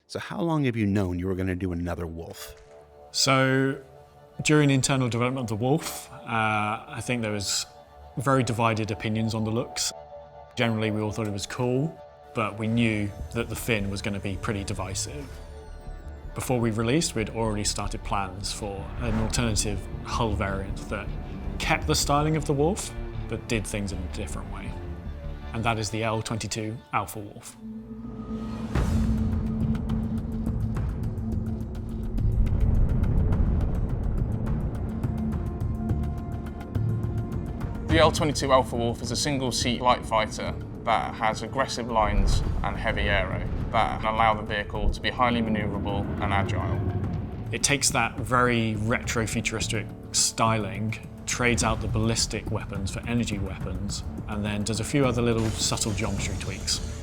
So how long have you known you were going to do another Wolf? So during internal development of the Wolf, I think there was very divided opinions on the looks. Generally, we all thought it was cool, but we knew that the fin was going to be pretty divisive. Before we released, we'd already started plans for an alternative hull variant that kept the styling of the Wolf, but did things in a different way. And that is the L-22 Alpha Wolf. The L-22 Alpha Wolf is a single-seat light fighter that has aggressive lines and heavy aero that allow the vehicle to be highly manoeuvrable and agile. It takes that very retro-futuristic styling, trades out the ballistic weapons for energy weapons, and then does a few other little subtle geometry tweaks.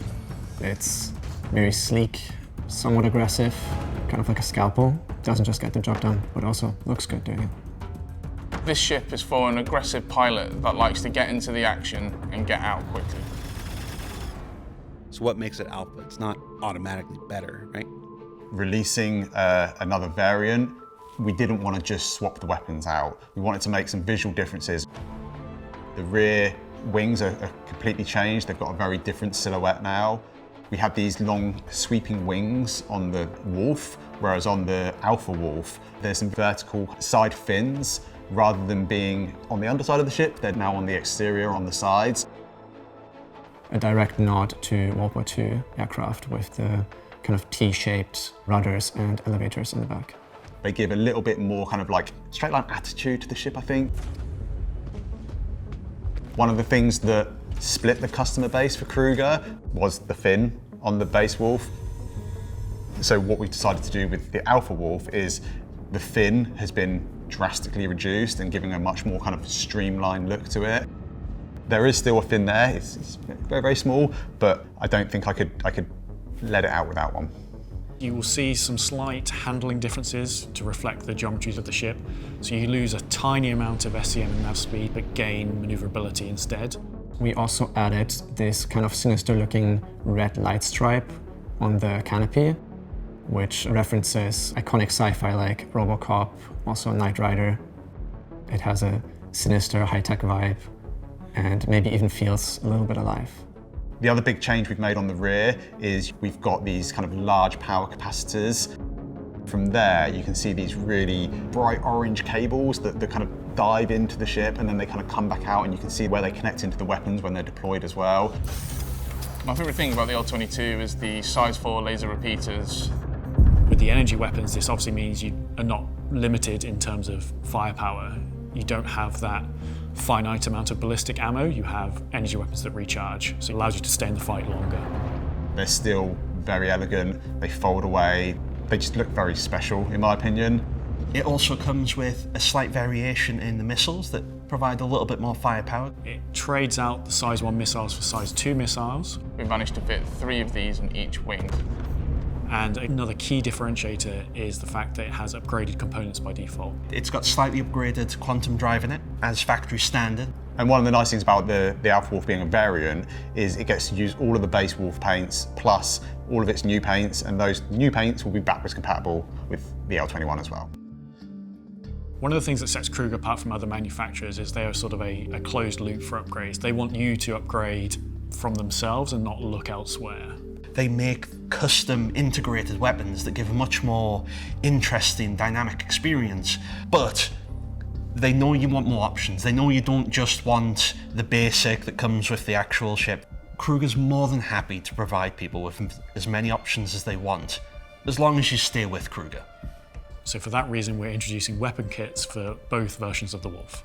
It's very sleek, somewhat aggressive, kind of like a scalpel. Doesn't just get the job done, but also looks good doing it. This ship is for an aggressive pilot that likes to get into the action and get out quickly. So what makes it Alpha? It's not automatically better, right? Releasing another variant, we didn't want to just swap the weapons out. We wanted to make some visual differences. The rear wings are completely changed. They've got a very different silhouette now. We have these long sweeping wings on the Wolf, whereas on the Alpha Wolf, there's some vertical side fins. Rather than being on the underside of the ship, they're now on the exterior, on the sides. A direct nod to World War II aircraft with the kind of T-shaped rudders and elevators in the back. They give a little bit more kind of like straight line attitude to the ship, I think. One of the things that split the customer base for Kruger was the fin on the base Wolf. So what we decided to do with the Alpha Wolf is the fin has been drastically reduced and giving a much more kind of streamlined look to it. There is still a fin there, it's very, very small, but I don't think I could let it out without one. You will see some slight handling differences to reflect the geometries of the ship. So you lose a tiny amount of SCM and nav speed, but gain maneuverability instead. We also added this kind of sinister looking red light stripe on the canopy, which references iconic sci-fi like RoboCop, also Knight Rider. It has a sinister high-tech vibe and maybe even feels a little bit alive. The other big change we've made on the rear is we've got these kind of large power capacitors. From there, you can see these really bright orange cables that kind of dive into the ship and then they kind of come back out and you can see where they connect into the weapons when they're deployed as well. My favourite thing about the L-22 is the size 4 laser repeaters. With the energy weapons, this obviously means you are not limited in terms of firepower. You don't have that finite amount of ballistic ammo, you have energy weapons that recharge, so it allows you to stay in the fight longer. They're still very elegant, they fold away, they just look very special in my opinion. It also comes with a slight variation in the missiles that provide a little bit more firepower. It trades out the size 1 missiles for size 2 missiles. We managed to fit 3 of these in each wing. And another key differentiator is the fact that it has upgraded components by default. It's got slightly upgraded quantum drive in it as factory standard. And one of the nice things about the Alpha Wolf being a variant is it gets to use all of the base Wolf paints plus all of its new paints, and those new paints will be backwards compatible with the L-21 as well. One of the things that sets Kruger apart from other manufacturers is they are sort of a closed loop for upgrades. They want you to upgrade from themselves and not look elsewhere. They make custom integrated weapons that give a much more interesting, dynamic experience, but they know you want more options. They know you don't just want the basic that comes with the actual ship. Kruger's more than happy to provide people with as many options as they want, as long as you stay with Kruger. So for that reason, we're introducing weapon kits for both versions of the Wolf.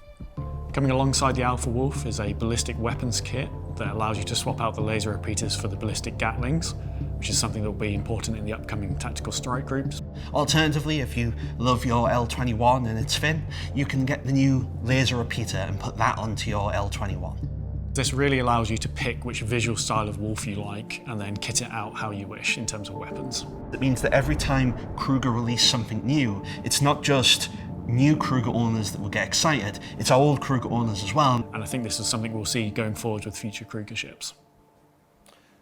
Coming alongside the Alpha Wolf is a ballistic weapons kit that allows you to swap out the laser repeaters for the ballistic Gatlings, which is something that will be important in the upcoming tactical strike groups. Alternatively, if you love your L-21 and its fin, you can get the new laser repeater and put that onto your L-21. This really allows you to pick which visual style of Wolf you like and then kit it out how you wish in terms of weapons. It means that every time Kruger releases something new, it's not just new Kruger owners that will get excited, it's our old Kruger owners as well. And I think this is something we'll see going forward with future Kruger ships.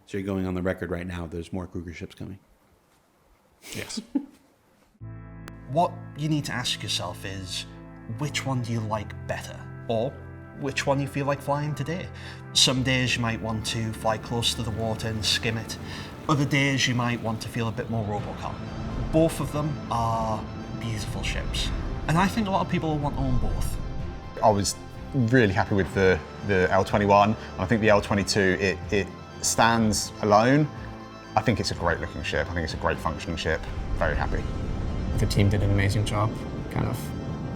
So you're going on the record right now, there's more Kruger ships coming? Yes. What you need to ask yourself is, which one do you like better? Or which one you feel like flying today? Some days you might want to fly close to the water and skim it. Other days you might want to feel a bit more Robocop. Both of them are beautiful ships. And I think a lot of people want to own both. I was really happy with the L-21, and I think the L-22, it stands alone. I think it's a great looking ship. I think it's a great functioning ship. Very happy. The team did an amazing job kind of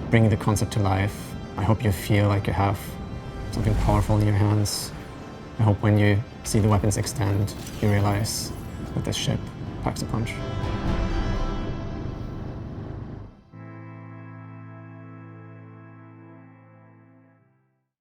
bringing the concept to life. I hope you feel like you have something powerful in your hands. I hope when you see the weapons extend, you realize that this ship packs a punch.